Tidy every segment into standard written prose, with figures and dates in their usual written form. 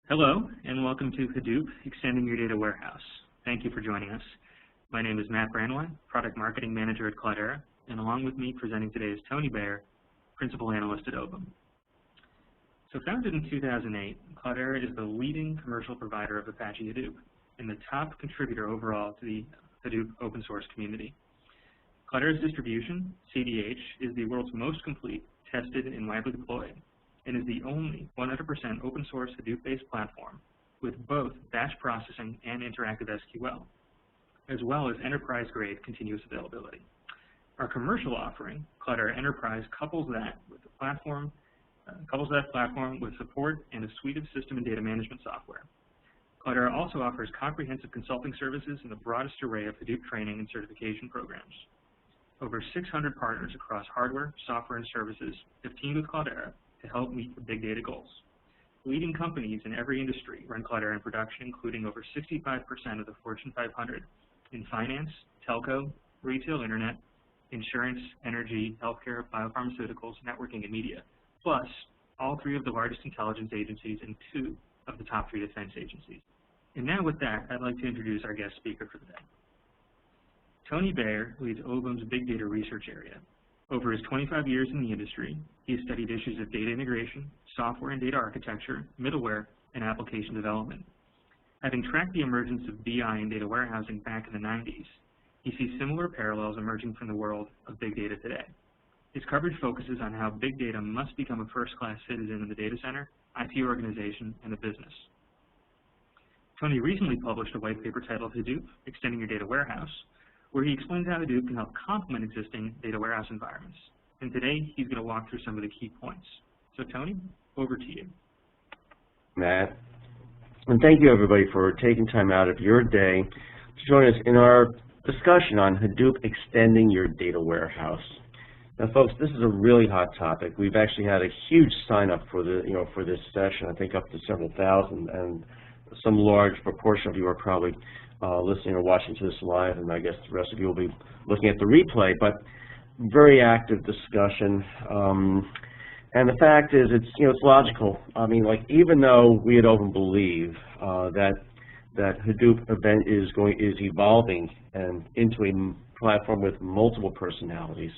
Hello, and welcome to Hadoop, Extending Your Data Warehouse. Thank you for joining us. My name is Matt Brandwein, Product Marketing Manager at Cloudera, and along with me presenting today is Tony Baer, Principal Analyst at Ovum. So founded in 2008, Cloudera is the leading commercial provider of Apache Hadoop and the top contributor overall to the Hadoop open source community. Cloudera's distribution, CDH, is the world's most complete, tested, and widely deployed, and is the only 100% open source Hadoop-based platform with both batch processing and interactive SQL, as well as enterprise-grade continuous availability. Our commercial offering, Cloudera Enterprise, couples that platform with support and a suite of system and data management software. Cloudera also offers comprehensive consulting services and the broadest array of Hadoop training and certification programs. Over 600 partners across hardware, software, and services have teamed with Cloudera to help meet the big data goals. Leading companies in every industry run Cloudera in production, including over 65% of the Fortune 500 in finance, telco, retail internet, insurance, energy, healthcare, biopharmaceuticals, networking, and media, plus all three of the largest intelligence agencies and two of the top three defense agencies. And now with that, I'd like to introduce our guest speaker for the day. Tony Baer leads Ovum's big data research area. Over his 25 years in the industry, he has studied issues of data integration, software and data architecture, middleware, and application development. Having tracked the emergence of BI and data warehousing back in the 90s, he sees similar parallels emerging from the world of big data today. His coverage focuses on how big data must become a first-class citizen in the data center, IT organization, and the business. Tony recently published a white paper titled Hadoop, Extending Your Data Warehouse, where he explains how Hadoop can help complement existing data warehouse environments. And today, he's going to walk through some of the key points. So Tony, over to you. Matt, and thank you everybody for taking time out of your day to join us in our discussion on Hadoop extending your data warehouse. Now folks, this is a really hot topic. We've actually had a huge sign up for this session, I think up to several thousand, and some large proportion of you are probably listening or watching to this live, and I guess the rest of you will be looking at the replay, but very active discussion. And the fact is, it's logical. I mean, like, even though we at Ovum believe that Hadoop event is evolving and into a platform with multiple personalities,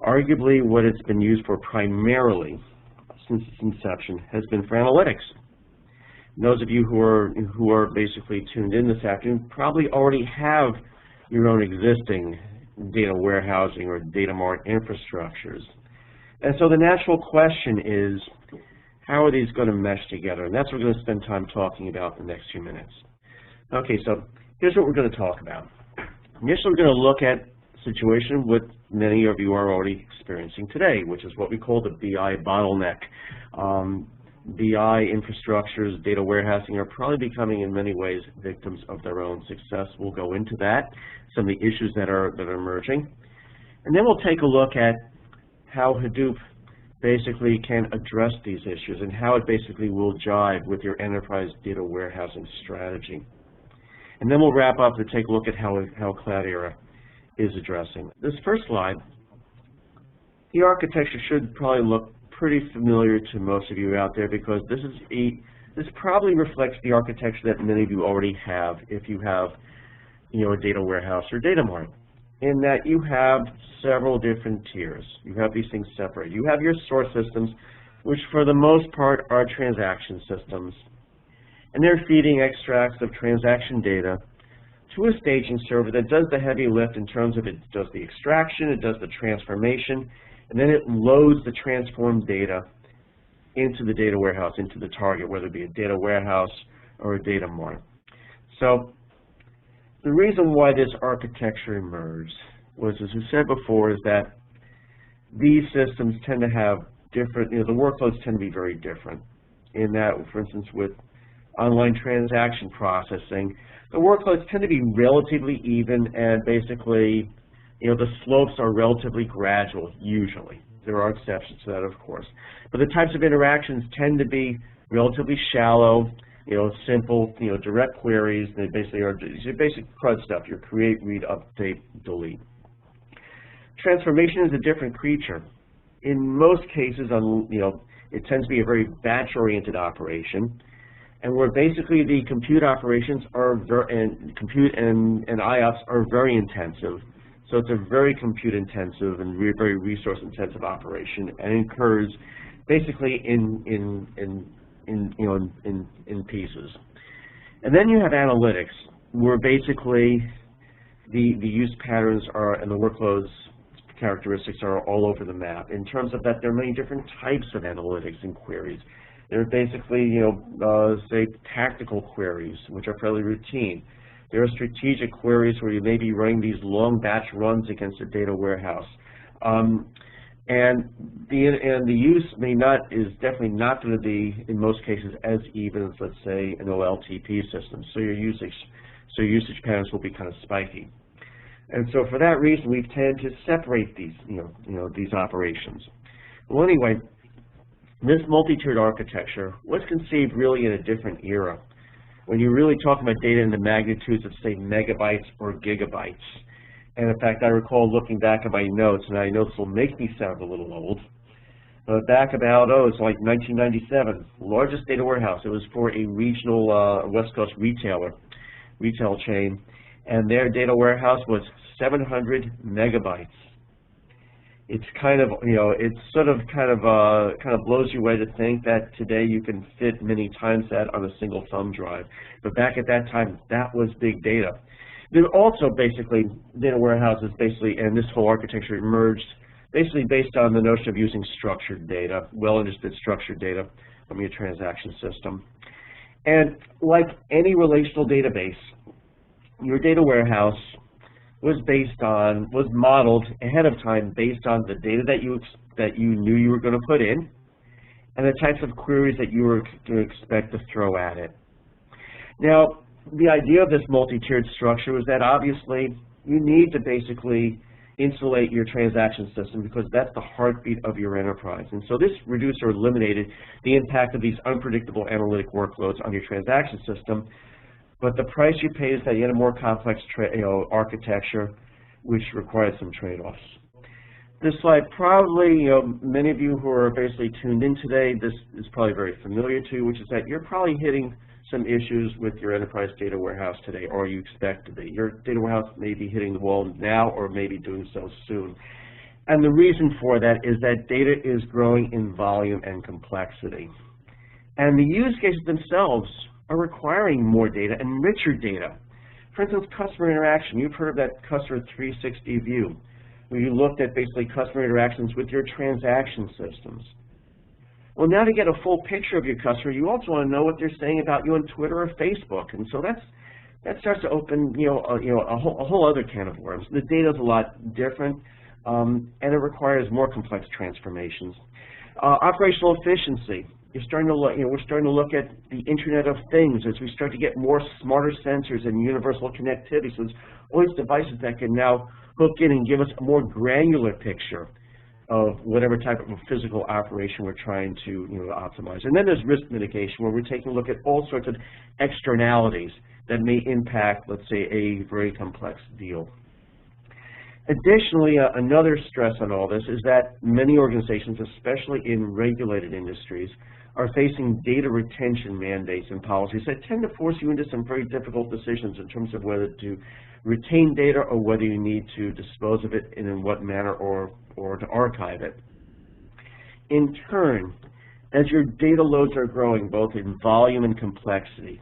arguably what it's been used for primarily since its inception has been for analytics. Those of you who are basically tuned in this afternoon probably already have your own existing data warehousing or data mart infrastructures. And so the natural question is, how are these going to mesh together? And that's what we're going to spend time talking about in the next few minutes. Okay, so here's what we're going to talk about. Initially, we're going to look at a situation what many of you are already experiencing today, which is what we call the BI bottleneck. BI infrastructures, data warehousing are probably becoming in many ways victims of their own success. We'll go into that, some of the issues that are emerging. And then we'll take a look at how Hadoop basically can address these issues and how it basically will jive with your enterprise data warehousing strategy. And then we'll wrap up to take a look at how Cloudera is addressing. This first slide, the architecture should probably look pretty familiar to most of you out there, because this probably reflects the architecture that many of you already have if you have a data warehouse or data mart, in that you have several different tiers. You have these things separate. You have your source systems, which for the most part are transaction systems, and they're feeding extracts of transaction data to a staging server that does the heavy lift in terms of it does the extraction, it does the transformation, and then it loads the transformed data into the data warehouse, into the target, whether it be a data warehouse or a data mart. So the reason why this architecture emerged was, as we said before, is that these systems tend to have different, the workloads tend to be very different. In that, for instance, with online transaction processing, the workloads tend to be relatively even, and basically the slopes are relatively gradual, usually. There are exceptions to that, of course. But the types of interactions tend to be relatively shallow, simple, direct queries. They basically are basic CRUD stuff, your create, read, update, delete. Transformation is a different creature. In most cases, it tends to be a very batch-oriented operation. and where basically the compute operations are compute and IOPS are very intensive. So it's a very compute intensive and very resource intensive operation, and occurs basically in pieces. And then you have analytics, where basically the use patterns are and the workloads characteristics are all over the map. In terms of that, there are many different types of analytics and queries. There are basically, say, tactical queries, which are fairly routine. There are strategic queries where you may be running these long batch runs against a data warehouse. And the use is definitely not going to be, in most cases, as even as, let's say, an OLTP system. So your usage patterns will be kind of spiky. And so for that reason, we've tended to separate these, these operations. Well, anyway, this multi-tiered architecture was conceived really in a different era, when you're really talking about data in the magnitudes of, say, megabytes or gigabytes. And in fact, I recall looking back at my notes, and I know this will make me sound a little old, but back about, it's like 1997, largest data warehouse. It was for a regional West Coast retail chain, and their data warehouse was 700 megabytes. It's kind of, it's sort of kind of blows you away to think that today you can fit many times that on a single thumb drive. But back at that time, that was big data. Then also basically data warehouses and this whole architecture emerged basically based on the notion of using structured data, well understood structured data from your transaction system. And like any relational database, your data warehouse was modeled ahead of time based on the data that you knew you were going to put in, and the types of queries that you were to expect to throw at it. Now, the idea of this multi-tiered structure was that obviously you need to basically insulate your transaction system, because that's the heartbeat of your enterprise. And so this reduced or eliminated the impact of these unpredictable analytic workloads on your transaction system. But the price you pay is that you had a more complex architecture, which requires some trade-offs. This slide probably, many of you who are basically tuned in today, this is probably very familiar to you, which is that you're probably hitting some issues with your enterprise data warehouse today, or you expect to be. Your data warehouse may be hitting the wall now, or maybe doing so soon. And the reason for that is that data is growing in volume and complexity. And the use cases themselves are requiring more data and richer data. For instance, customer interaction. You've heard of that customer 360 view, where you looked at basically customer interactions with your transaction systems. Well, now to get a full picture of your customer, you also want to know what they're saying about you on Twitter or Facebook, and so that starts to open a whole other can of worms. The data is a lot different, and it requires more complex transformations. Operational efficiency. We're starting to look at the Internet of Things as we start to get more smarter sensors and universal connectivity. So there's all these devices that can now hook in and give us a more granular picture of whatever type of a physical operation we're trying to optimize. And then there's risk mitigation, where we're taking a look at all sorts of externalities that may impact, let's say, a very complex deal. Additionally, another stress on all this is that many organizations, especially in regulated industries, are facing data retention mandates and policies that tend to force you into some very difficult decisions in terms of whether to retain data or whether you need to dispose of it and in what manner or to archive it. In turn, as your data loads are growing both in volume and complexity,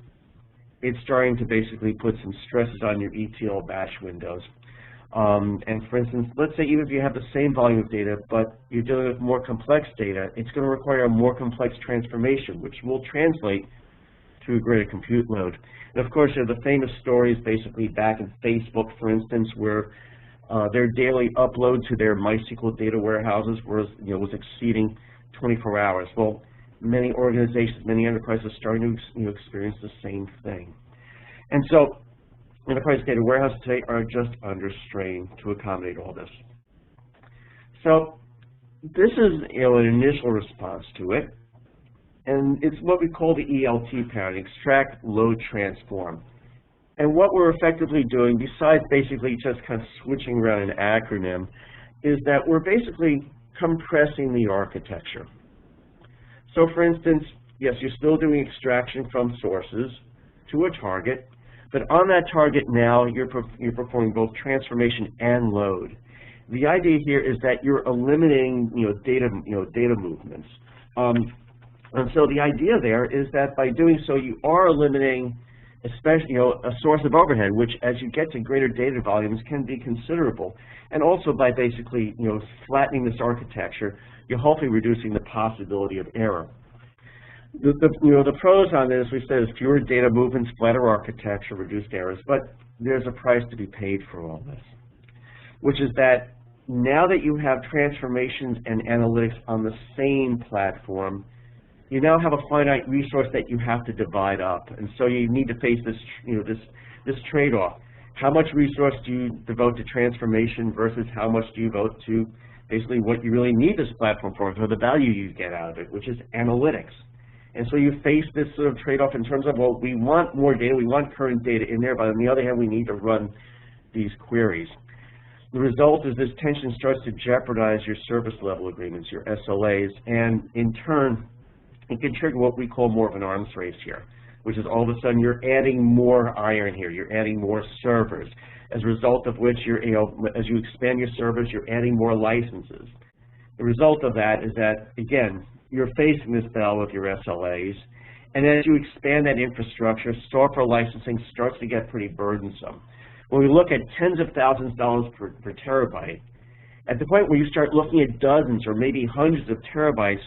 it's starting to basically put some stresses on your ETL batch windows. And for instance, let's say even if you have the same volume of data, but you're dealing with more complex data, it's going to require a more complex transformation, which will translate to a greater compute load. And of course, there are the famous stories basically back in Facebook, for instance, where their daily upload to their MySQL data warehouses was exceeding 24 hours. Well, many organizations, many enterprises are starting to experience the same thing. And so enterprise data warehouses today are just under strain to accommodate all this. So this is an initial response to it, and it's what we call the ELT pattern, extract, load, transform. And what we're effectively doing, besides basically just kind of switching around an acronym, is that we're basically compressing the architecture. So for instance, yes, you're still doing extraction from sources to a target, but on that target now, you're performing both transformation and load. The idea here is that you're eliminating, data movements. And so the idea there is that by doing so, you are eliminating, especially, a source of overhead, which as you get to greater data volumes can be considerable. And also by basically, flattening this architecture, you're hopefully reducing the possibility of error. The pros on this, we said, is fewer data movements, flatter architecture, reduced errors, but there's a price to be paid for all this, which is that now that you have transformations and analytics on the same platform, you now have a finite resource that you have to divide up, and so you need to face this, this trade-off. How much resource do you devote to transformation versus how much do you devote to basically what you really need this platform for the value you get out of it, which is analytics. And so you face this sort of trade-off in terms of, well, we want more data, we want current data in there, but on the other hand, we need to run these queries. The result is this tension starts to jeopardize your service level agreements, your SLAs, and in turn, it can trigger what we call more of an arms race here, which is all of a sudden you're adding more iron here, you're adding more servers, as a result of which you're, as you expand your servers, you're adding more licenses. The result of that is that, again, you're facing this battle with your SLAs, and as you expand that infrastructure, software licensing starts to get pretty burdensome. When we look at tens of thousands of dollars per terabyte, at the point where you start looking at dozens or maybe hundreds of terabytes,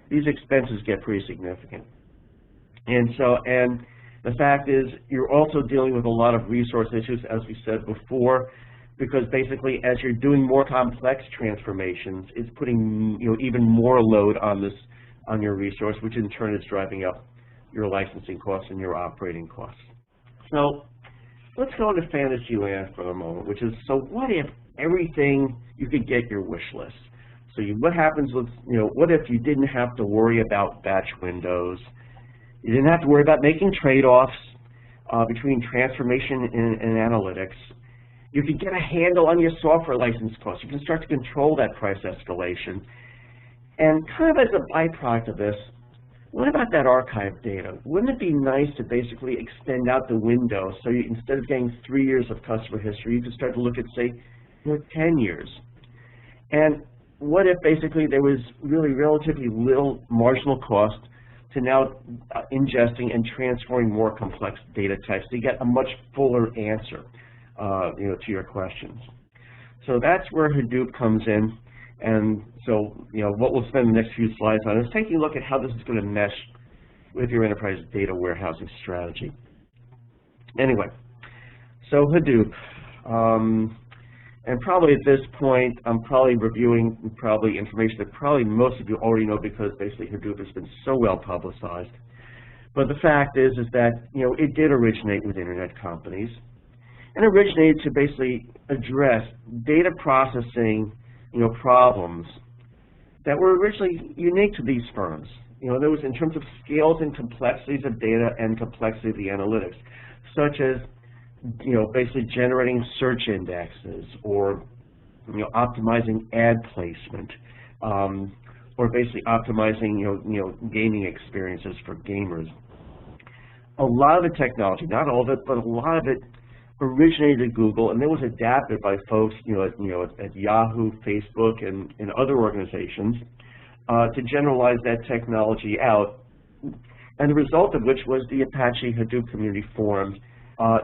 these expenses get pretty significant. And the fact is, you're also dealing with a lot of resource issues, as we said before, because basically, as you're doing more complex transformations, it's putting even more load on your resource, which in turn is driving up your licensing costs and your operating costs. So let's go into fantasy land for a moment, which is, so what if everything you could get your wish list? So what happens with, what if you didn't have to worry about batch windows? You didn't have to worry about making trade-offs between transformation and analytics. You can get a handle on your software license costs. You can start to control that price escalation. And kind of as a byproduct of this, what about that archive data? Wouldn't it be nice to basically extend out the window so instead of getting 3 years of customer history, you could start to look at, say, 10 years? And what if basically there was really relatively little marginal cost to now ingesting and transforming more complex data types to get a much fuller answer to your questions? So that's where Hadoop comes in. And so, what we'll spend the next few slides on is taking a look at how this is going to mesh with your enterprise data warehousing strategy. Anyway, so Hadoop. And probably at this point, I'm probably reviewing information that probably most of you already know because basically Hadoop has been so well publicized. But the fact is that, it did originate with internet companies and originated to basically address data processing problems that were originally unique to these firms. There was in terms of scales and complexities of data and complexity of the analytics, such as, basically generating search indexes or, optimizing ad placement, or basically optimizing, gaming experiences for gamers. A lot of the technology, not all of it, but a lot of it originated at Google, and then was adapted by folks, at Yahoo, Facebook, and other organizations to generalize that technology out. And the result of which was the Apache Hadoop community formed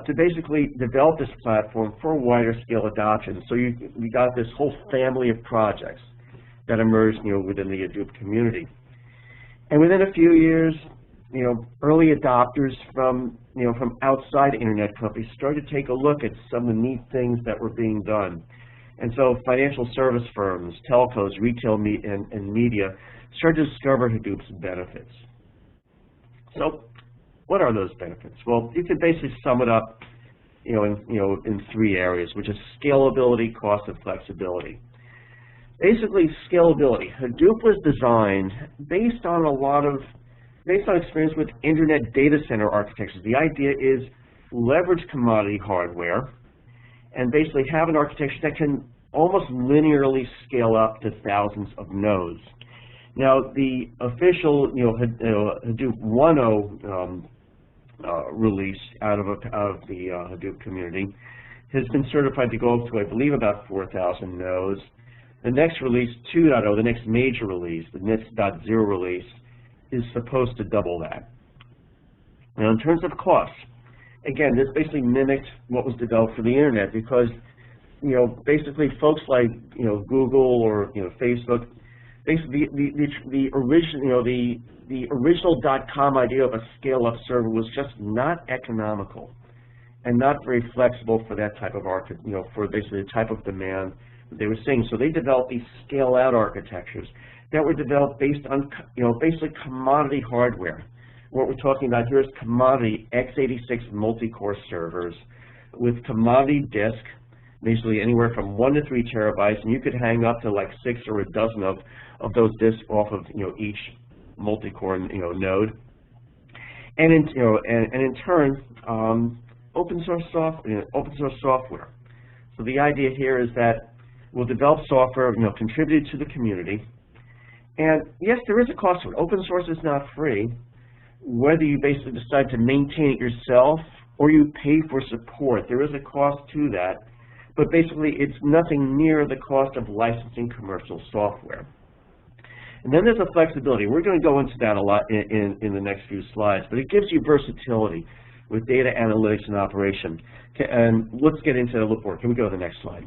to basically develop this platform for wider scale adoption. So we got this whole family of projects that emerged, within the Hadoop community. And within a few years, early adopters from outside internet companies started to take a look at some of the neat things that were being done. And so financial service firms, telcos, retail and media started to discover Hadoop's benefits. So what are those benefits? Well, you could basically sum it up in 3 areas, which is scalability, cost, and flexibility. Basically, scalability. Hadoop was designed based on experience with internet data center architectures. The idea is leverage commodity hardware and basically have an architecture that can almost linearly scale up to thousands of nodes. Now, the official, Hadoop 1.0 release out of the Hadoop community has been certified to go up to, I believe, about 4,000 nodes. The next release, 2.0, the next major release, the next .0 release, is supposed to double that. Now, in terms of costs, again, this basically mimicked what was developed for the internet because, basically folks like, Google or, Facebook, basically the original .com idea of a scale-up server was just not economical and not very flexible for that type of for basically the type of demand that they were seeing. So they developed these scale-out architectures that were developed based on, basically commodity hardware. What we're talking about here is commodity x86 multi-core servers with commodity disk, basically anywhere from 1 to 3 terabytes, and you could hang up to like 6 or a dozen of those disks off of each multi-core node. And in turn, open source software. So the idea here is that we'll develop software contributed to the community. And yes, there is a cost to it. Open source is not free. Whether you basically decide to maintain it yourself or you pay for support, there is a cost to that. But basically, it's nothing near the cost of licensing commercial software. And then there's a flexibility. We're going to go into that a lot in the next few slides, but it gives you versatility with data analytics and operation. And let's get into it a little more. Can we go to the next slide?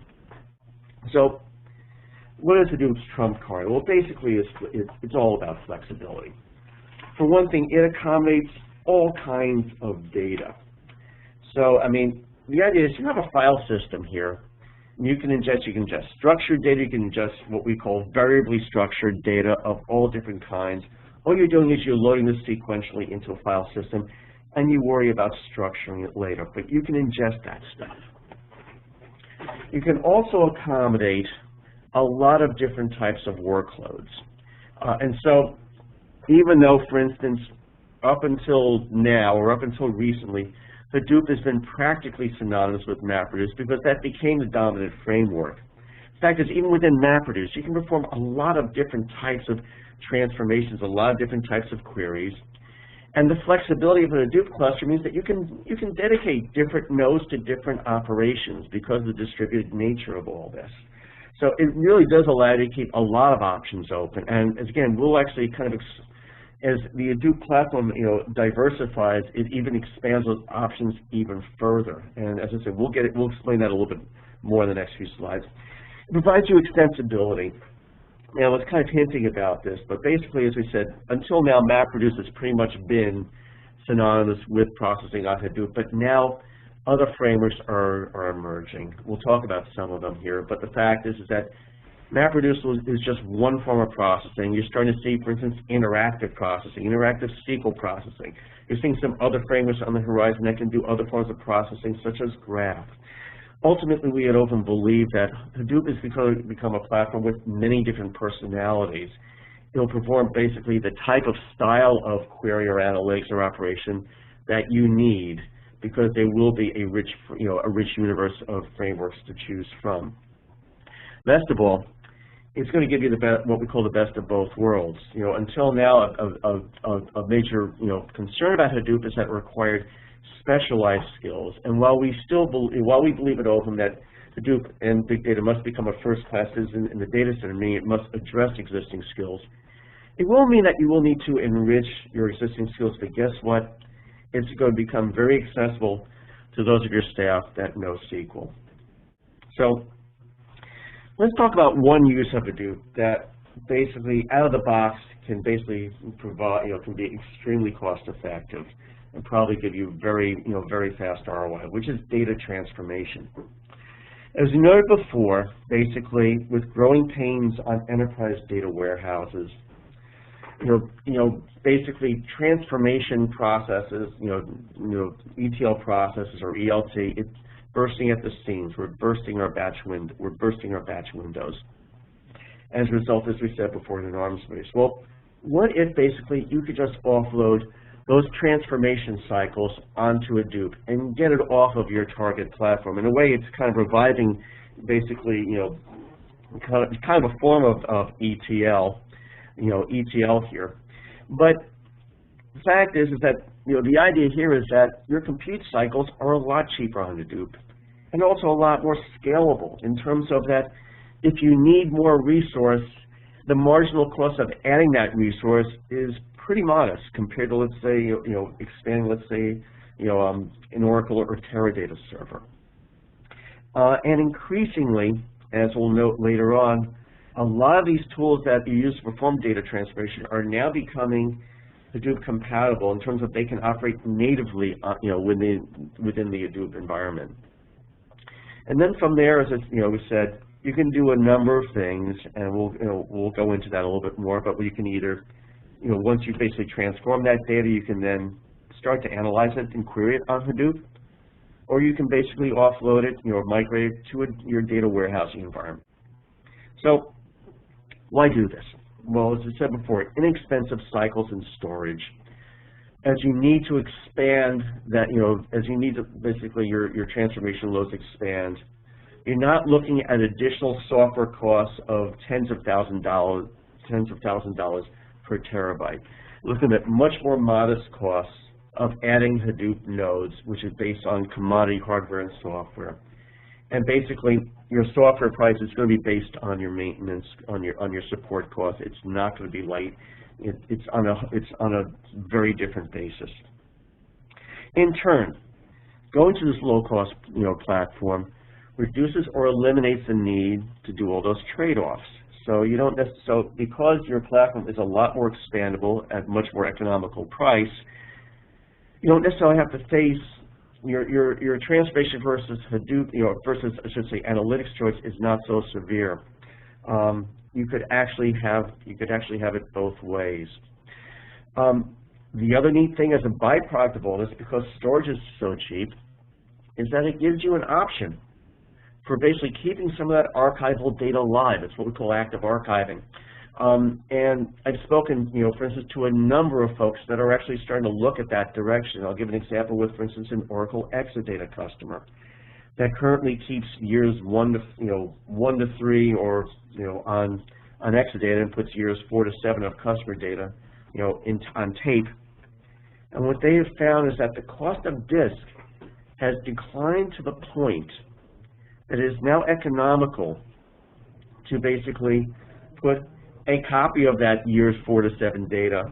So, what is Hadoop's trump card? Well, basically, it's all about flexibility. For one thing, it accommodates all kinds of data. So, I mean, the idea is you have a file system here. You can ingest structured data, you can ingest what we call variably structured data of all different kinds. All you're doing is you're loading this sequentially into a file system, and you worry about structuring it later, but you can ingest that stuff. You can also accommodate a lot of different types of workloads. And so, even though, for instance, up until now, or up until recently, Hadoop has been practically synonymous with MapReduce because that became the dominant framework. The fact is, even within MapReduce, you can perform a lot of different types of transformations, a lot of different types of queries. And the flexibility of a Hadoop cluster means that you can dedicate different nodes to different operations because of the distributed nature of all this. So it really does allow you to keep a lot of options open. And again, we'll actually kind of, as the Hadoop platform diversifies, it even expands those options even further. And as I said, we'll explain that a little bit more in the next few slides. It provides you extensibility. Now, I was kind of hinting about this, but basically, as we said, until now, MapReduce has pretty much been synonymous with processing on Hadoop, but now other frameworks are emerging. We'll talk about some of them here, but the fact is that MapReduce is just one form of processing. You're starting to see, for instance, interactive processing, interactive SQL processing. You're seeing some other frameworks on the horizon that can do other forms of processing, such as graph. Ultimately, we at Ovum believe that Hadoop has become a platform with many different personalities. It'll perform basically the type of style of query or analytics or operation that you need, because there will be a rich universe of frameworks to choose from. Best of all, it's going to give you what we call the best of both worlds. Until now, a major concern about Hadoop is that it required specialized skills. And while we believe at Ovum that Hadoop and big data must become a first-class citizen in the data center, meaning it must address existing skills, it will mean that you will need to enrich your existing skills. But guess what? It's going to become very accessible to those of your staff that know SQL. So let's talk about one use of Hadoop that basically, out of the box, can basically provide, can be extremely cost-effective and probably give you very fast ROI, which is data transformation. As we noted before, basically, with growing pains on enterprise data warehouses, basically transformation processes, ETL processes or ELT, it's bursting at the seams. We're bursting our batch windows. As a result, as we said before, in an arms race. Well, what if basically you could just offload those transformation cycles onto Hadoop and get it off of your target platform? In a way, it's kind of reviving, basically, kind of a form of ETL, ETL here. But the fact is that the idea here is that your compute cycles are a lot cheaper on Hadoop, and also a lot more scalable in terms of that if you need more resource, the marginal cost of adding that resource is pretty modest compared to, let's say, expanding, let's say, an Oracle or Teradata server. And increasingly, as we'll note later on, a lot of these tools that you use to perform data transformation are now becoming Hadoop compatible in terms of they can operate natively, within the Hadoop environment. And then from there, as we said, you can do a number of things, and we'll go into that a little bit more. But you can either, once you basically transform that data, you can then start to analyze it and query it on Hadoop, or you can basically offload it, migrate it to your data warehousing environment. So why do this? Well, as I said before, inexpensive cycles in storage. As you need to expand that, as you need to basically your transformation loads expand, you're not looking at additional software costs of tens of thousands of dollars per terabyte. Looking at much more modest costs of adding Hadoop nodes, which is based on commodity hardware and software. And basically, your software price is going to be based on your maintenance, on your support costs. It's not going to be light. It's on a very different basis. In turn, going to this low-cost platform reduces or eliminates the need to do all those trade-offs. So you don't necessarily, because your platform is a lot more expandable at much more economical price, you don't necessarily have to face your transformation versus Hadoop, versus I should say analytics choice is not so severe. You could actually have it both ways. The other neat thing as a byproduct of all this, because storage is so cheap, is that it gives you an option for basically keeping some of that archival data alive. It's what we call active archiving. And I've spoken, for instance, to a number of folks that are actually starting to look at that direction. I'll give an example with, for instance, an Oracle Exadata customer that currently keeps years 1 to 3, or on Exadata, and puts years 4 to 7 of customer data, on tape. And what they have found is that the cost of disk has declined to the point that it is now economical to basically put a copy of that year's 4 to 7 data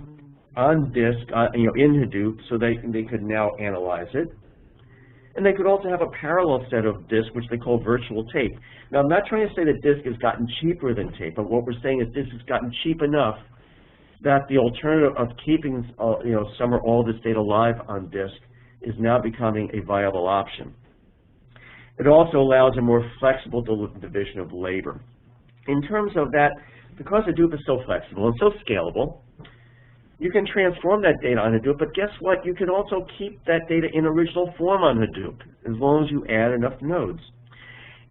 on disk, in Hadoop, so they could now analyze it. And they could also have a parallel set of disks, which they call virtual tape. Now, I'm not trying to say that disk has gotten cheaper than tape, but what we're saying is disk has gotten cheap enough that the alternative of keeping, some or all this data live on disk is now becoming a viable option. It also allows a more flexible division of labor. In terms of that, because Hadoop is so flexible and so scalable, you can transform that data on Hadoop, but guess what? You can also keep that data in original form on Hadoop, as long as you add enough nodes.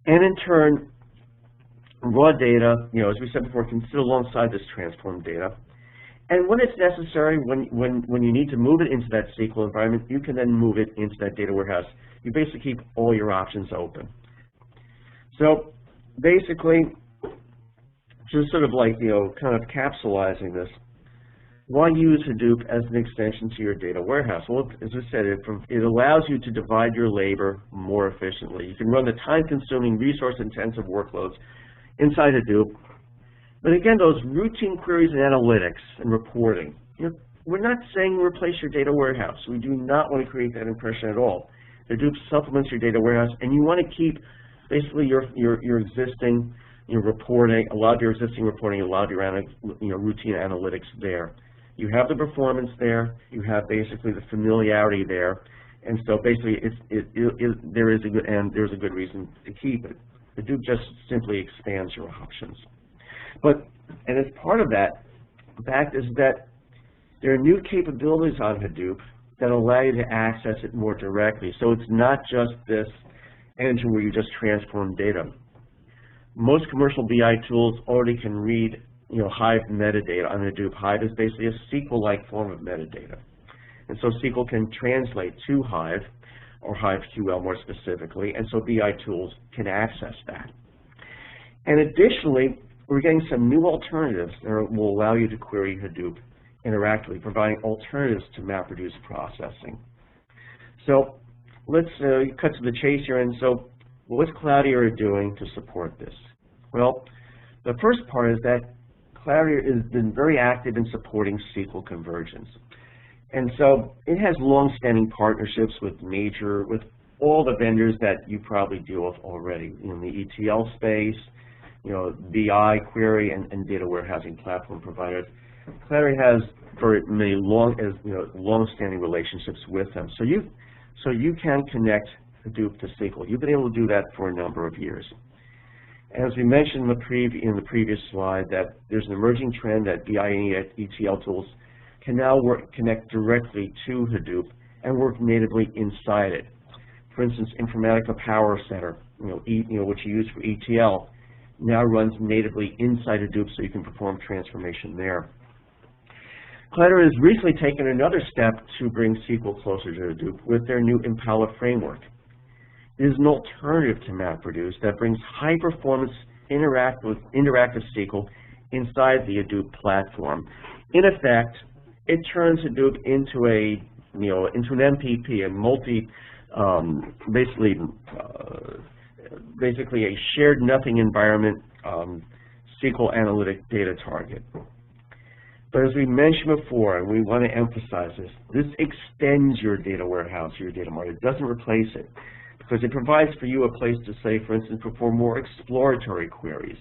And in turn, raw data, as we said before, can sit alongside this transformed data. And when it's necessary, when you need to move it into that SQL environment, you can then move it into that data warehouse. You basically keep all your options open. So basically, just sort of like, kind of capsulizing this, why use Hadoop as an extension to your data warehouse? Well, as I said, it allows you to divide your labor more efficiently. You can run the time-consuming, resource-intensive workloads inside Hadoop. But again, those routine queries and analytics and reporting, we're not saying replace your data warehouse. We do not want to create that impression at all. Hadoop supplements your data warehouse, and you want to keep basically your existing reporting, a lot of your existing reporting, a lot of your routine analytics there. You have the performance there. You have basically the familiarity there, and so basically there's a good reason to keep it. Hadoop just simply expands your options. And as part of that, the fact is that there are new capabilities on Hadoop that allow you to access it more directly. So it's not just this engine where you just transform data. Most commercial BI tools already can read Hive metadata on Hadoop. Hive is basically a SQL-like form of metadata. And so SQL can translate to Hive, or HiveQL more specifically, and so BI tools can access that. And additionally, we're getting some new alternatives that will allow you to query Hadoop interactively, providing alternatives to MapReduce processing. So let's cut to the chase here. And so what's Cloudera doing to support this? Well, the first part is that Cloudera has been very active in supporting SQL convergence. And so it has long-standing partnerships with all the vendors that you probably deal with already in the ETL space, BI, query, and data warehousing platform providers. Cloudera has very many long-standing relationships with them. So you can connect Hadoop to SQL. You've been able to do that for a number of years. As we mentioned in the previous slide, that there's an emerging trend that BI and ETL tools can now connect directly to Hadoop and work natively inside it. For instance, Informatica Power Center, which you use for ETL, now runs natively inside Hadoop, so you can perform transformation there. Cloudera has recently taken another step to bring SQL closer to Hadoop with their new Impala framework. It is an alternative to MapReduce that brings high-performance interactive SQL inside the Hadoop platform. In effect, it turns Hadoop into an MPP, basically a shared nothing environment SQL analytic data target. But as we mentioned before, and we want to emphasize this extends your data warehouse, your data mart. It doesn't replace it, because it provides for you a place to say, for instance, perform more exploratory queries.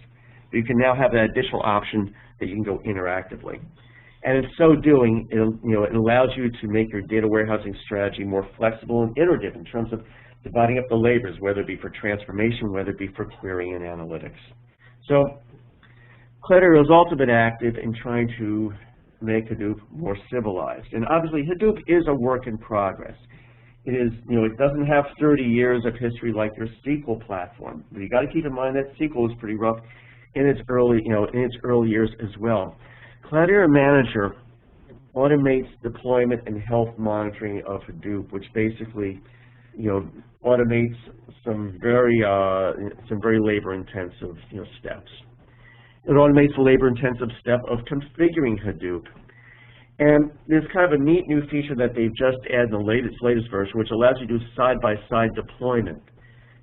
You can now have that additional option that you can go interactively. And in so doing, it allows you to make your data warehousing strategy more flexible and iterative in terms of dividing up the labors, whether it be for transformation, whether it be for querying and analytics. So Cloudera has also been active in trying to make Hadoop more civilized. And obviously, Hadoop is a work in progress. It is, it doesn't have 30 years of history like your SQL platform. But you got to keep in mind that SQL is pretty rough in its early years as well. Cloudera Manager automates deployment and health monitoring of Hadoop, which basically, automates some very labor-intensive, steps. It automates the labor-intensive step of configuring Hadoop. And there's kind of a neat new feature that they've just added in the latest version, which allows you to do side-by-side deployment.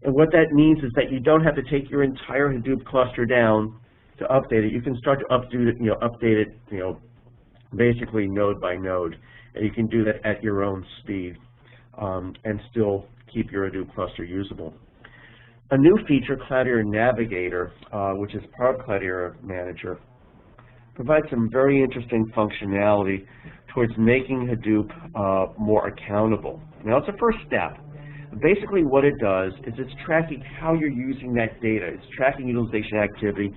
And what that means is that you don't have to take your entire Hadoop cluster down to update it. You can start to update it, basically node by node. And you can do that at your own speed and still keep your Hadoop cluster usable. A new feature, Cloudera Navigator, which is part of Cloudera Manager, provides some very interesting functionality towards making Hadoop more accountable. Now, it's a first step. Basically, what it does is it's tracking how you're using that data. It's tracking utilization activity,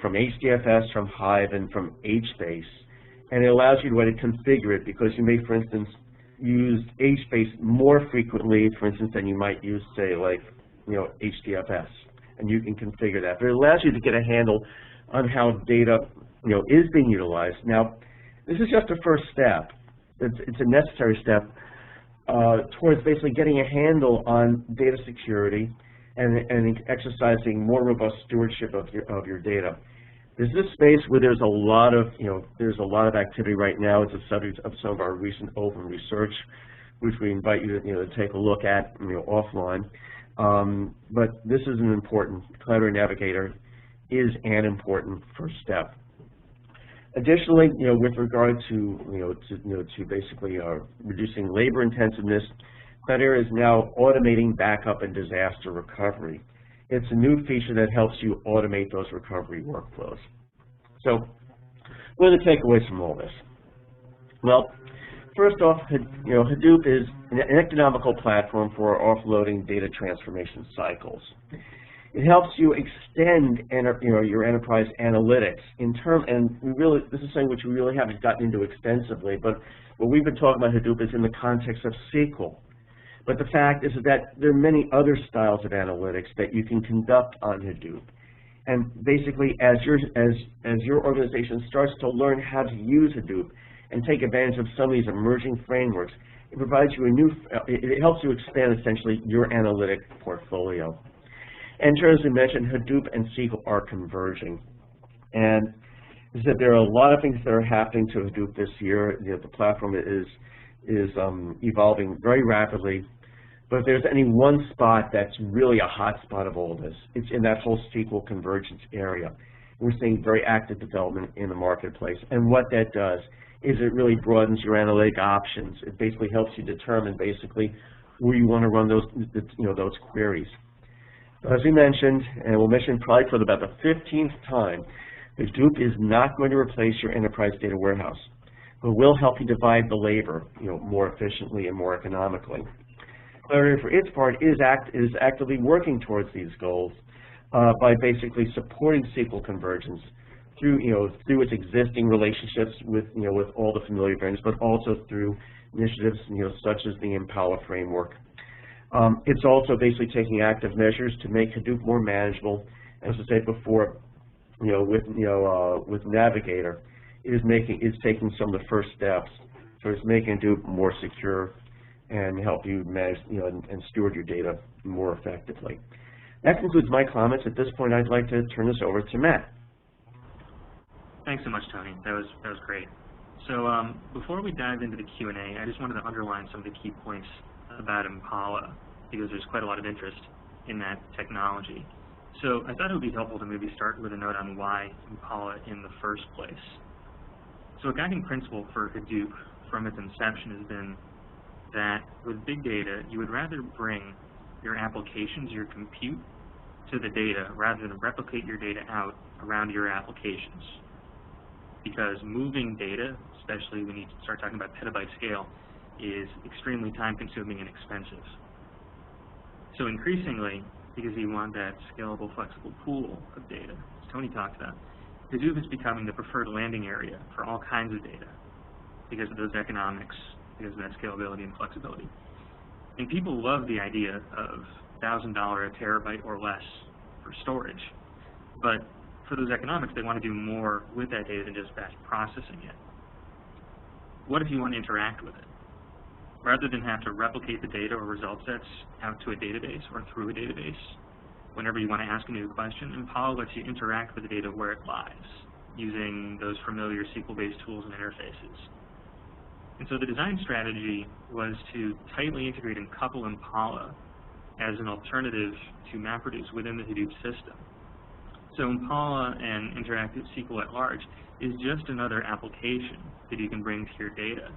from HDFS, from Hive, and from HBase. And it allows you to configure it, because you may, for instance, use HBase more frequently, for instance, than you might use, say, like, HDFS. And you can configure that. But it allows you to get a handle on how data, is being utilized. Now, this is just a first step. It's a necessary step towards basically getting a handle on data security and exercising more robust stewardship of your data. This is a space where there's a lot of activity right now. It's a subject of some of our recent Ovum research, which we invite you to take a look at offline. But this is an important, Cloudera Navigator is an important first step. Additionally, with regard to basically reducing labor intensiveness, Cloudera is now automating backup and disaster recovery. It's a new feature that helps you automate those recovery workflows. So, what are the takeaways from all this? Well, first off, Hadoop is an economical platform for offloading data transformation cycles. It helps you extend your enterprise analytics and this is something which we really haven't gotten into extensively, but what we've been talking about Hadoop is in the context of SQL. But the fact is that there are many other styles of analytics that you can conduct on Hadoop. And basically, as your organization starts to learn how to use Hadoop and take advantage of some of these emerging frameworks, it provides you it helps you expand essentially your analytic portfolio. And as we mentioned, Hadoop and SQL are converging. And is that there are a lot of things that are happening to Hadoop this year. The platform is evolving very rapidly. But if there's any one spot that's really a hot spot of all of this, it's in that whole SQL convergence area. We're seeing very active development in the marketplace. And what that does is it really broadens your analytic options. It basically helps you determine basically where you want to run those queries. As we mentioned, and we'll mention probably for about the 15th time, Hadoop is not going to replace your enterprise data warehouse, but will help you divide the labor, more efficiently and more economically. Cloudera, for its part, is actively working towards these goals by basically supporting SQL convergence through its existing relationships with all the familiar vendors, but also through initiatives such as the Impala framework. It's also basically taking active measures to make Hadoop more manageable. As I said before, with Navigator, is taking some of the first steps towards making Hadoop more secure and help you manage and steward your data more effectively. That concludes my comments. At this point, I'd like to turn this over to Matt. Thanks so much, Tony. That was great. So before we dive into the Q&A, I just wanted to underline some of the key points about Impala, because there's quite a lot of interest in that technology. So I thought it would be helpful to maybe start with a note on why Impala in the first place. So a guiding principle for Hadoop from its inception has been that with big data, you would rather bring your applications, your compute, to the data rather than replicate your data out around your applications. Because moving data, especially when you start talking about petabyte scale, is extremely time-consuming and expensive. So increasingly, because you want that scalable, flexible pool of data, as Tony talked about, Hadoop is becoming the preferred landing area for all kinds of data because of those economics, because of that scalability and flexibility. And people love the idea of $1,000 a terabyte or less for storage. But for those economics, they want to do more with that data than just batch processing it. What if you want to interact with it? Rather than have to replicate the data or result sets out to a database or through a database, whenever you want to ask a new question, Impala lets you interact with the data where it lies, using those familiar SQL-based tools and interfaces. And so the design strategy was to tightly integrate and couple Impala as an alternative to MapReduce within the Hadoop system. So Impala and interactive SQL at large is just another application that you can bring to your data.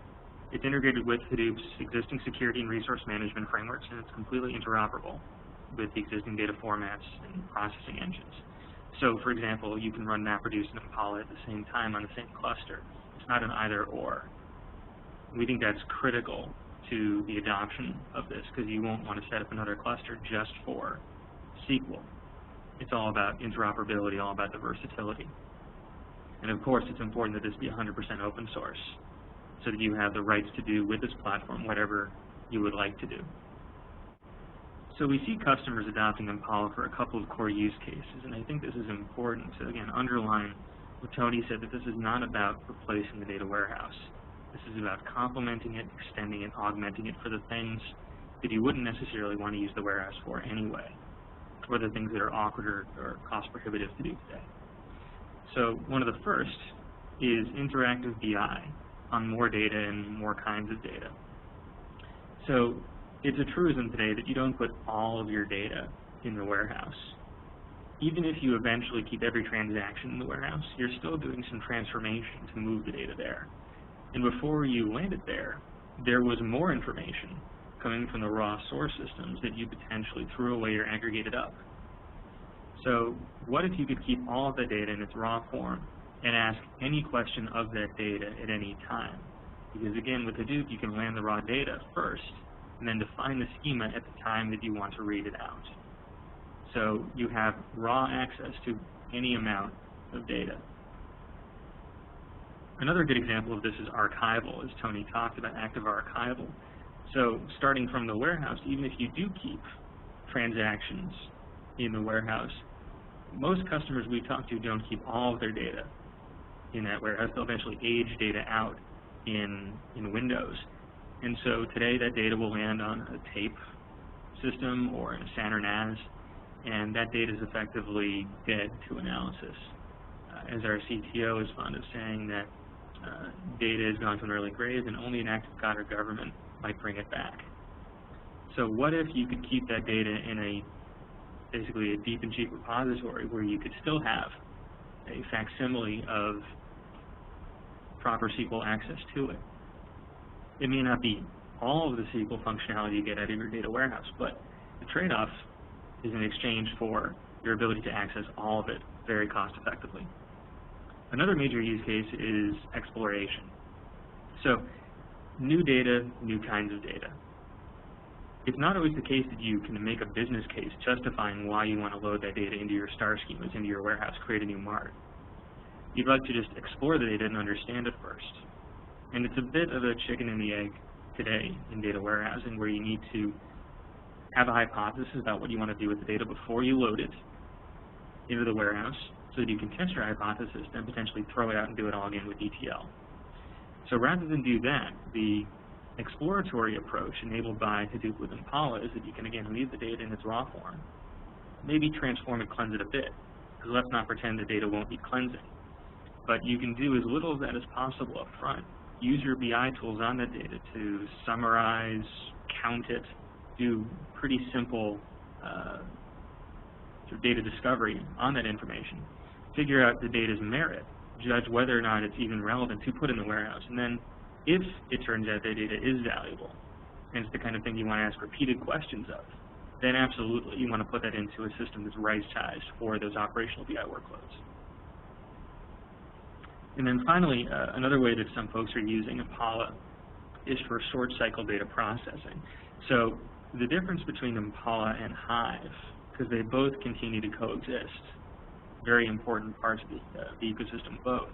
It's integrated with Hadoop's existing security and resource management frameworks, and it's completely interoperable with the existing data formats and processing engines. So, for example, you can run MapReduce and Impala at the same time on the same cluster. It's not an either-or. We think that's critical to the adoption of this, because you won't want to set up another cluster just for SQL. It's all about interoperability, all about the versatility. And of course, it's important that this be 100% open source, so that you have the rights to do with this platform whatever you would like to do. So we see customers adopting Impala for a couple of core use cases, and I think this is important to, again, underline what Tony said, that this is not about replacing the data warehouse. This is about complementing it, extending it, augmenting it for the things that you wouldn't necessarily want to use the warehouse for anyway, or the things that are awkward or cost prohibitive to do today. So one of the first is interactive BI on more data and more kinds of data. So it's a truism today that you don't put all of your data in the warehouse. Even if you eventually keep every transaction in the warehouse, you're still doing some transformation to move the data there. And before you landed there was more information coming from the raw source systems that you potentially threw away or aggregated up. So what if you could keep all of the data in its raw form and ask any question of that data at any time? Because again, with Hadoop, you can land the raw data first and then define the schema at the time that you want to read it out. So you have raw access to any amount of data. Another good example of this is archival, as Tony talked about, active archival. So starting from the warehouse, even if you do keep transactions in the warehouse, most customers we talk to don't keep all of their data in that warehouse. They'll eventually age data out in Windows. And so today that data will land on a tape system or in a SAN or NAS, and that data is effectively dead to analysis. as our CTO is fond of saying, that data has gone to an early grave and only an act of God or government might bring it back. So what if you could keep that data in basically a deep and cheap repository where you could still have a facsimile of proper SQL access to it? It may not be all of the SQL functionality you get out of your data warehouse, but the trade-off is in exchange for your ability to access all of it very cost effectively. Another major use case is exploration. So new data, new kinds of data. It's not always the case that you can make a business case justifying why you want to load that data into your star schemas, into your warehouse, create a new mart. You'd like to just explore the data and understand it first. And it's a bit of a chicken and the egg today in data warehousing, where you need to have a hypothesis about what you want to do with the data before you load it into the warehouse, so that you can test your hypothesis, then potentially throw it out and do it all again with ETL. So rather than do that, the exploratory approach enabled by Hadoop with Impala is that you can again leave the data in its raw form, maybe transform it, cleanse it a bit, because let's not pretend the data won't need cleansing. But you can do as little of that as possible up front. Use your BI tools on that data to summarize, count it, do pretty simple data discovery on that information, figure out the data's merit, judge whether or not it's even relevant to put in the warehouse, and then if it turns out that data is valuable, and it's the kind of thing you want to ask repeated questions of, then absolutely you want to put that into a system that's right-sized for those operational BI workloads. And then finally, another way that some folks are using Impala is for short cycle data processing. So the difference between Impala and Hive, because they both continue to coexist, very important parts of the ecosystem both.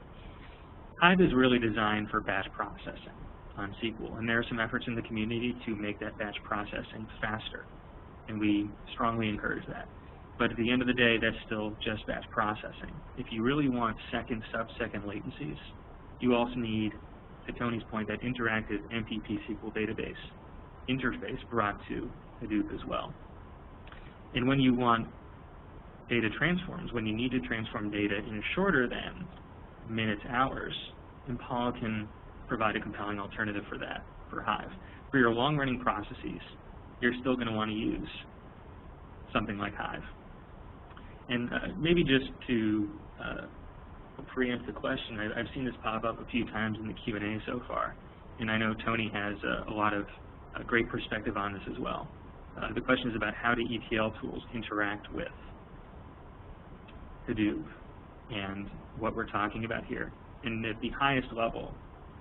Hive is really designed for batch processing on SQL, and there are some efforts in the community to make that batch processing faster, and we strongly encourage that. But at the end of the day, that's still just batch processing. If you really want second, sub-second latencies, you also need, to Tony's point, that interactive MPP SQL database interface brought to Hadoop as well. And when you want data transforms, when you need to transform data in shorter than minutes, hours, Impala can provide a compelling alternative for that, for Hive. For your long-running processes, you're still going to want to use something like Hive. And maybe just to preempt the question, I've seen this pop up a few times in the Q&A so far, and I know Tony has a lot of great perspective on this as well. The question is about how do ETL tools interact with Hadoop and what we're talking about here. And at the highest level,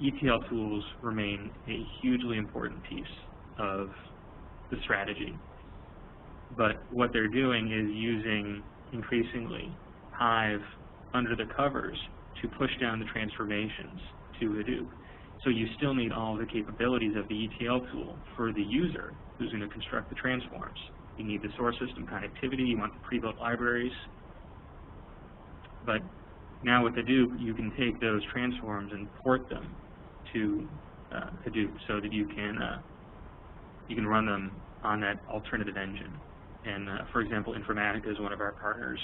ETL tools remain a hugely important piece of the strategy. But what they're doing is using increasingly Hive under the covers to push down the transformations to Hadoop. So you still need all the capabilities of the ETL tool for the user who's going to construct the transforms. You need the source system connectivity, you want the pre-built libraries. But now with Hadoop, you can take those transforms and port them to Hadoop so that you can run them on that alternative engine. And for example, Informatica is one of our partners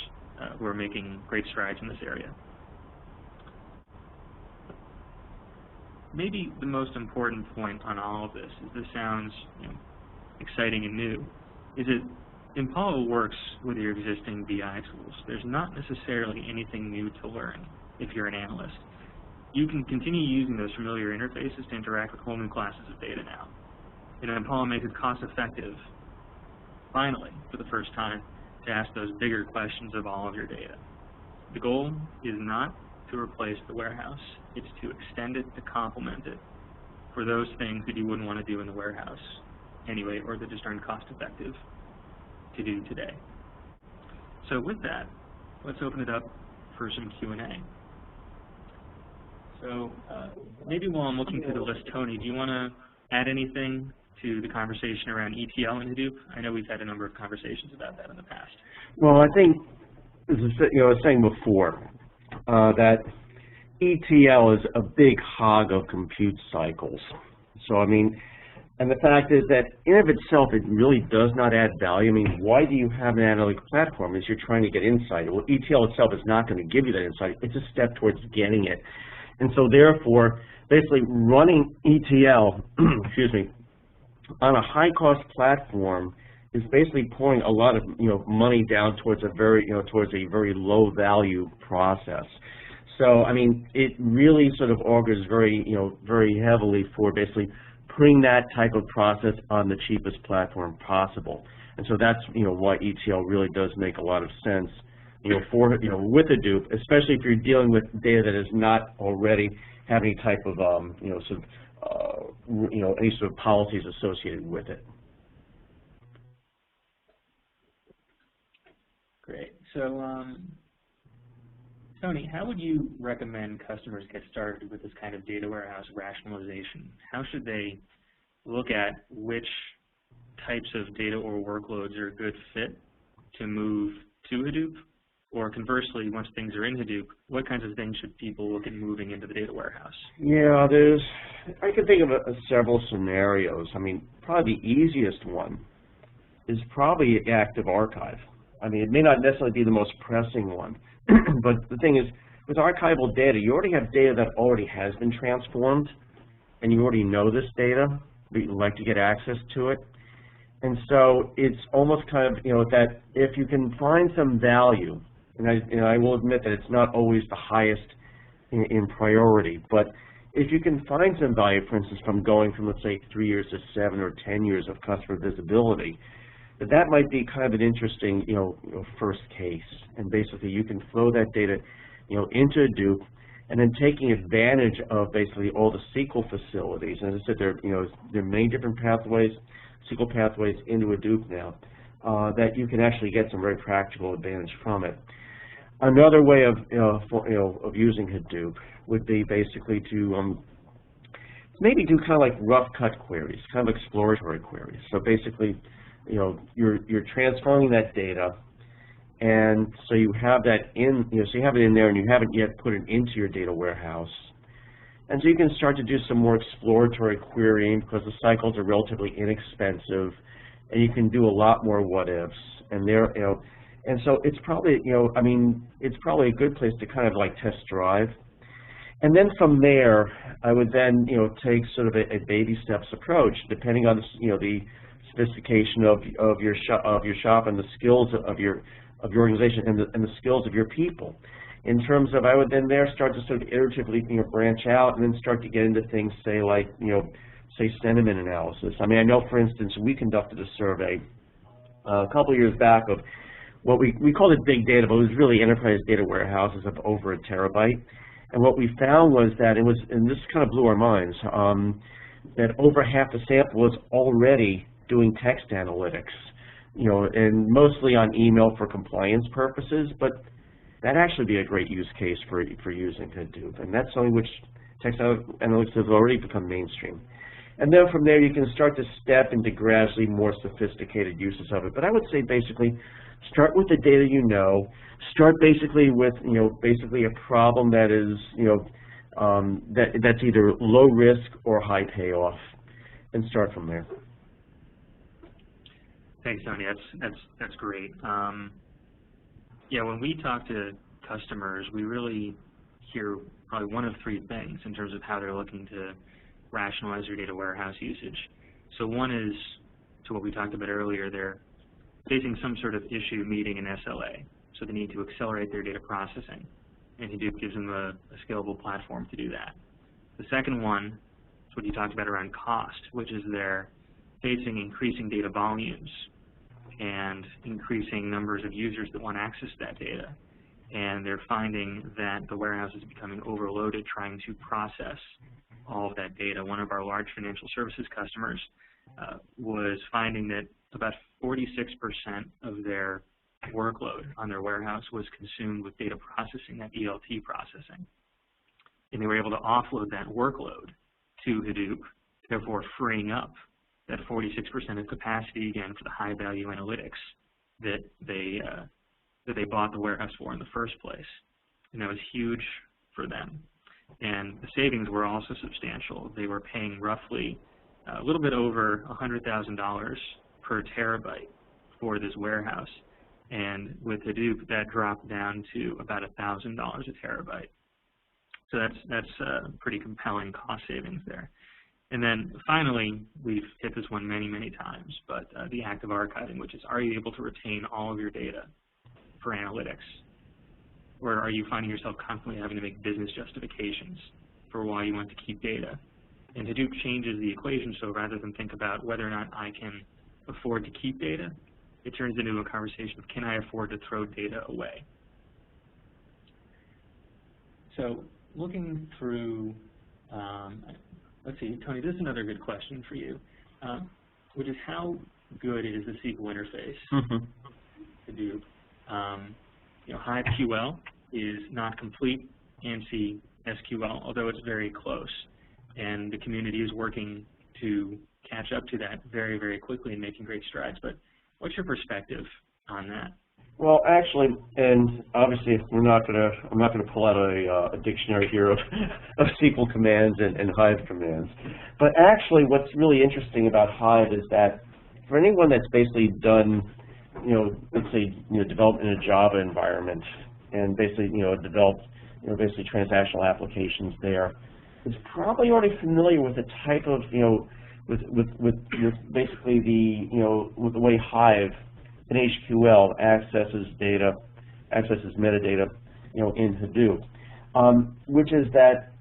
who are making great strides in this area. Maybe the most important point on all of this, as this sounds exciting and new, is that Impala works with your existing BI tools. There's not necessarily anything new to learn if you're an analyst. You can continue using those familiar interfaces to interact with whole new classes of data now. And Impala makes it cost-effective, finally, for the first time, to ask those bigger questions of all of your data. The goal is not to replace the warehouse. It's to extend it, to complement it for those things that you wouldn't want to do in the warehouse anyway, or that just aren't cost-effective to do today. So with that, let's open it up for some Q&A. So maybe while I'm looking through the list, Tony, do you want to add anything to the conversation around ETL and Hadoop? I know we've had a number of conversations about that in the past. Well, I think, as I was saying before, that ETL is a big hog of compute cycles. So, I mean, And the fact is that in of itself, it really does not add value. I mean, why do you have an analytic platform? Is you're trying to get insight. Well, ETL itself is not going to give you that insight. It's a step towards getting it. And so therefore, basically running ETL, excuse me, on a high-cost platform is basically pouring a lot of money down towards a very low-value process. So I mean, it really sort of augurs very heavily for basically putting that type of process on the cheapest platform possible. And so that's why ETL really does make a lot of sense for with Hadoop, especially if you're dealing with data that is not already have any type of any sort of policies associated with it. Great. So, Tony, how would you recommend customers get started with this kind of data warehouse rationalization? How should they look at which types of data or workloads are a good fit to move to Hadoop? Or conversely, once things are in Hadoop, what kinds of things should people look at moving into the data warehouse? Yeah, I can think of several scenarios. I mean, probably the easiest one is probably Active Archive. I mean, it may not necessarily be the most pressing one, but the thing is, with archival data, you already have data that already has been transformed, and you already know this data, but you'd like to get access to it. And so it's almost kind of, that if you can find some value, and I will admit that it's not always the highest in priority, but if you can find some value, for instance, from going from, let's say, 3 years to 7 or 10 years of customer visibility, that might be kind of an interesting, first case. And basically, you can flow that data, into Hadoop, and then taking advantage of basically all the SQL facilities. And as I said, there are many different pathways, SQL pathways into Hadoop now, that you can actually get some very practical advantage from it. Another way of using Hadoop would be basically to maybe do kind of like rough cut queries, kind of exploratory queries. So basically, you're transforming that data, and so you have that in, so you have it in there, and you haven't yet put it into your data warehouse. And so you can start to do some more exploratory querying because the cycles are relatively inexpensive, and you can do a lot more what ifs. And and so it's probably, I mean, it's probably a good place to kind of like test drive. And then from there, I would then, take sort of a baby steps approach, depending on the sophistication of your shop and the skills of your organization and the skills of your people. In terms of, I would then there start to sort of iteratively branch out and then start to get into things, say like say sentiment analysis. I mean, I know, for instance, we conducted a survey a couple of years back of what we called it big data, but it was really enterprise data warehouses of over 1 terabyte. And what we found was that it was, and this kind of blew our minds, that over half the sample was already doing text analytics, and mostly on email for compliance purposes, but that'd actually be a great use case for using Hadoop. And that's something which text analytics has already become mainstream. And then from there, you can start to step into gradually more sophisticated uses of it. But I would say basically, start with the data you know. Start basically with basically a problem that is that's either low risk or high payoff, and start from there. Thanks, Tony. That's great. Yeah, when we talk to customers, we really hear probably one of 3 things in terms of how they're looking to rationalize their data warehouse usage. So one is, to what we talked about earlier, they're facing some sort of issue meeting an SLA. So they need to accelerate their data processing, and Hadoop gives them a scalable platform to do that. The second one is what you talked about around cost, which is they're facing increasing data volumes and increasing numbers of users that want access to that data. And they're finding that the warehouse is becoming overloaded trying to process all of that data. One of our large financial services customers was finding that about 46% of their workload on their warehouse was consumed with data processing, that ELT processing. And they were able to offload that workload to Hadoop, therefore freeing up that 46% of capacity again for the high-value analytics that they bought the warehouse for in the first place. And that was huge for them. And the savings were also substantial. They were paying roughly a little bit over $100,000 per terabyte for this warehouse. And with Hadoop, that dropped down to about $1,000 a terabyte. So that's pretty compelling cost savings there. And then finally, we've hit this one many, many times, but the active archiving, which is, are you able to retain all of your data for analytics? Or are you finding yourself constantly having to make business justifications for why you want to keep data? And Hadoop changes the equation, so rather than think about whether or not I can afford to keep data, it turns into a conversation of, can I afford to throw data away? So looking through, let's see, Tony, this is another good question for you, which is how good is the SQL interface Hadoop? You know, HiveQL is not complete ANSI SQL, although it's very close. And the community is working to catch up to that very, very quickly and making great strides. But what's your perspective on that? Well, actually, and obviously, I'm not going to pull out a dictionary here of SQL commands and Hive commands. But actually, what's really interesting about Hive is that for anyone that's basically done, you know, let's say, you know, developed in a Java environment and basically, you know, developed, you know, basically transactional applications there, is probably already familiar with the type of, you know, with basically the, you know, with the way Hive in HQL accesses data, accesses metadata, you know, in Hadoop, which is that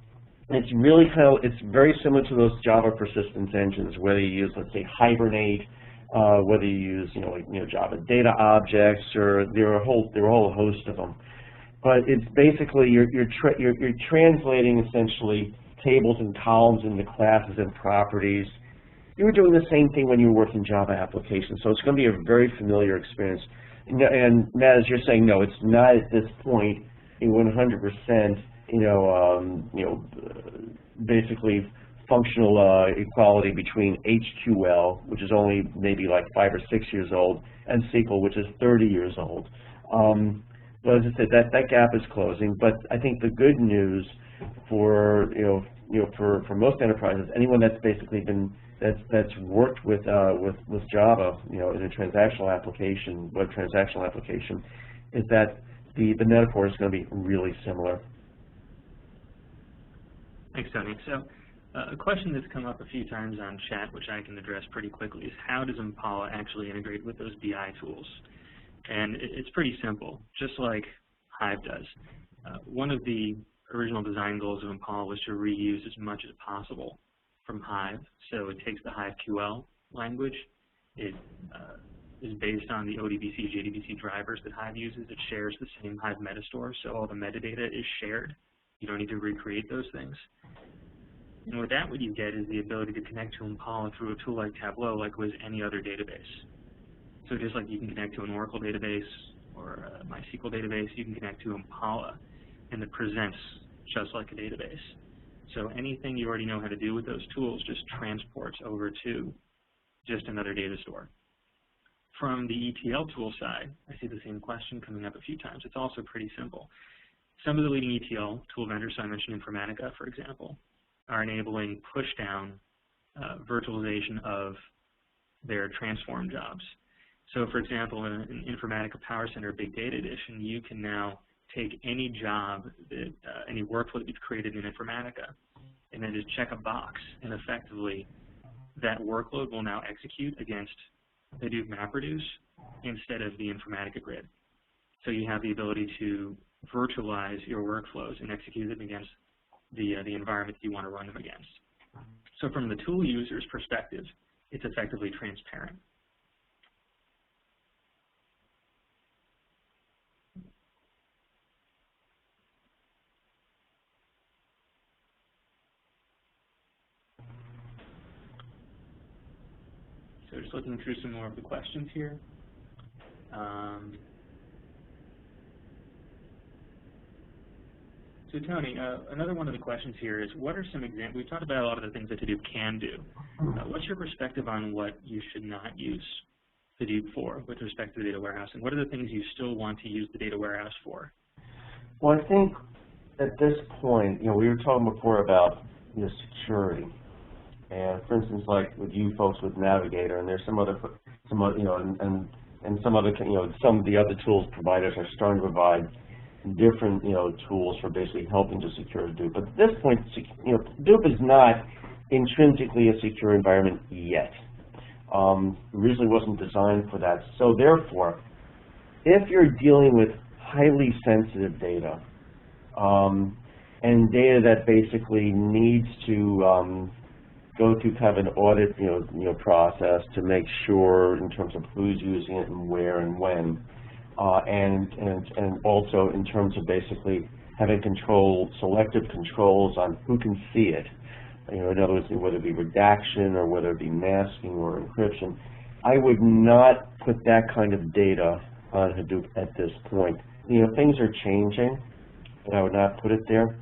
it's really kind of, it's very similar to those Java persistence engines, whether you use, let's say, Hibernate, whether you use, you know, like, you know, Java data objects, or there are a whole host of them. But it's basically you're translating essentially tables and columns into classes and properties. You were doing the same thing when you were working Java applications, so it's going to be a very familiar experience. And Matt, as you're saying, no, it's not at this point a 100%, basically functional equality between HQL, which is only maybe like 5 or 6 years old, and SQL, which is 30 years old. But as I said, that gap is closing. But I think the good news for for most enterprises, anyone that's basically been that's worked with Java, you know, in a transactional application, web transactional application, is that the metaphor is going to be really similar. Thanks, Tony. So a question that's come up a few times on chat, which I can address pretty quickly, is how does Impala actually integrate with those BI tools? And it's pretty simple, just like Hive does. One of the original design goals of Impala was to reuse as much as possible from Hive. So it takes the HiveQL language. It is based on the ODBC, JDBC drivers that Hive uses. It shares the same Hive metastore, so all the metadata is shared. You don't need to recreate those things. And with that, what you get is the ability to connect to Impala through a tool like Tableau, like with any other database. So just like you can connect to an Oracle database or a MySQL database, you can connect to Impala, and it presents just like a database. So anything you already know how to do with those tools just transports over to just another data store. From the ETL tool side, I see the same question coming up a few times. It's also pretty simple. Some of the leading ETL tool vendors, so I mentioned Informatica, for example, are enabling push-down virtualization of their transform jobs. So, for example, in Informatica Power Center Big Data Edition, you can now take any job, that, any workflow that you've created in Informatica, and then just check a box, and effectively that workload will now execute against Hadoop MapReduce instead of the Informatica grid. So you have the ability to virtualize your workflows and execute them against the environment that you want to run them against. So from the tool user's perspective, it's effectively transparent. So just looking through some more of the questions here. So Tony, another one of the questions here is, what are some examples? We've talked about a lot of the things that Hadoop can do. What's your perspective on what you should not use Hadoop for with respect to the data warehousing? What are the things you still want to use the data warehouse for? Well, I think at this point, we were talking before about security. And for instance, like with you folks with Navigator, and there's some of the other tools providers are starting to provide different tools for basically helping to secure Hadoop. But at this point, Hadoop is not intrinsically a secure environment yet. Originally wasn't designed for that. So therefore, if you're dealing with highly sensitive data and data that basically needs to go through kind of an audit process to make sure in terms of who's using it and where and when, and also in terms of basically having selective controls on who can see it. In other words, whether it be redaction or whether it be masking or encryption, I would not put that kind of data on Hadoop at this point. Things are changing, and I would not put it there.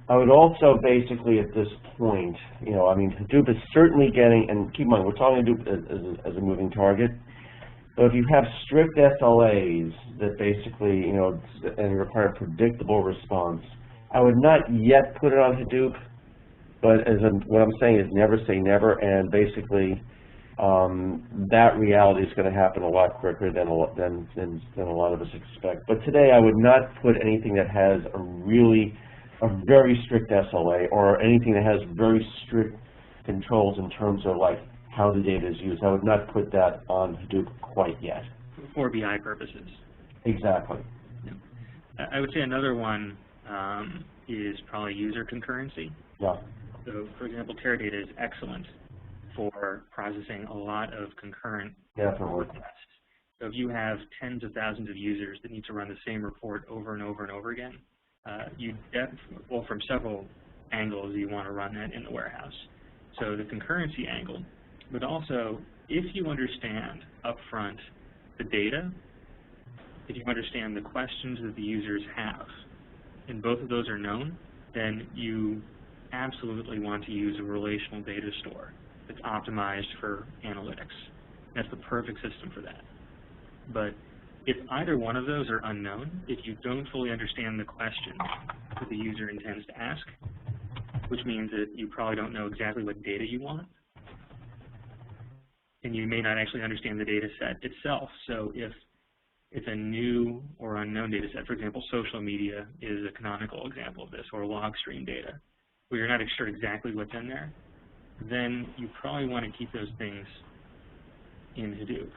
I would also basically at this point, Hadoop is certainly getting, and keep in mind, we're talking Hadoop as a moving target, but if you have strict SLAs that basically, and require predictable response, I would not yet put it on Hadoop, but what I'm saying is never say never, and basically that reality is going to happen a lot quicker than a lot of us expect. But today I would not put anything that has a very strict SLA or anything that has very strict controls in terms of like how the data is used. I would not put that on Hadoop quite yet. For BI purposes. Exactly. Yeah. I would say another one is probably user concurrency. Yeah. So, for example, Teradata is excellent for processing a lot of concurrent requests. So if you have tens of thousands of users that need to run the same report over and over and over again, from several angles you want to run that in the warehouse. So the concurrency angle, but also if you understand upfront the data, if you understand the questions that the users have, and both of those are known, then you absolutely want to use a relational data store that's optimized for analytics. That's the perfect system for that. But if either one of those are unknown, if you don't fully understand the question that the user intends to ask, which means that you probably don't know exactly what data you want, and you may not actually understand the data set itself. So if it's a new or unknown data set, for example, social media is a canonical example of this, or log stream data, where you're not sure exactly what's in there, then you probably want to keep those things in Hadoop.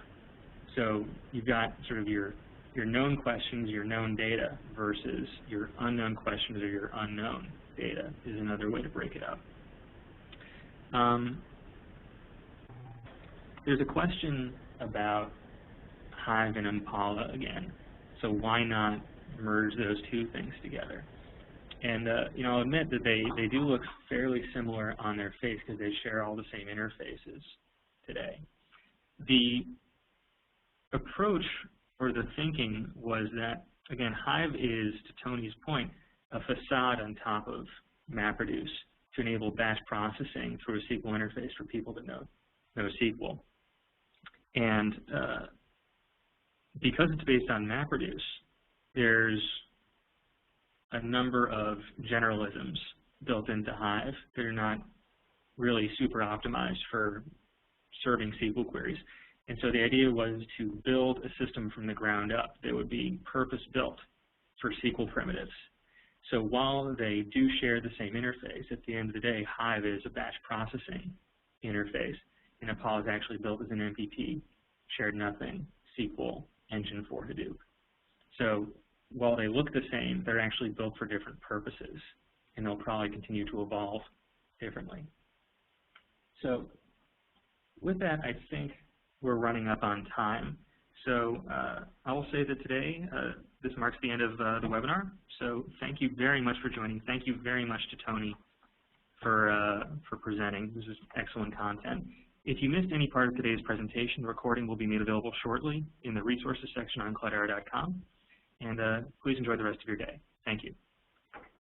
So you've got sort of your known questions, your known data, versus your unknown questions or your unknown data is another way to break it up. There's a question about Hive and Impala again. So why not merge those two things together? And I'll admit that they do look fairly similar on their face because they share all the same interfaces today. The approach or the thinking was that, again, Hive is, to Tony's point, a facade on top of MapReduce to enable batch processing through a SQL interface for people that know SQL. And because it's based on MapReduce, there's a number of generalisms built into Hive that are not really super optimized for serving SQL queries. And so the idea was to build a system from the ground up that would be purpose-built for SQL primitives. So while they do share the same interface, at the end of the day, Hive is a batch processing interface, and Impala is actually built as an MPP, shared nothing, SQL engine for Hadoop. So while they look the same, they're actually built for different purposes, and they'll probably continue to evolve differently. So with that, I think we're running up on time. So I will say that today, this marks the end of the webinar. So thank you very much for joining. Thank you very much to Tony for presenting. This is excellent content. If you missed any part of today's presentation, the recording will be made available shortly in the resources section on Cloudera.com. And please enjoy the rest of your day. Thank you.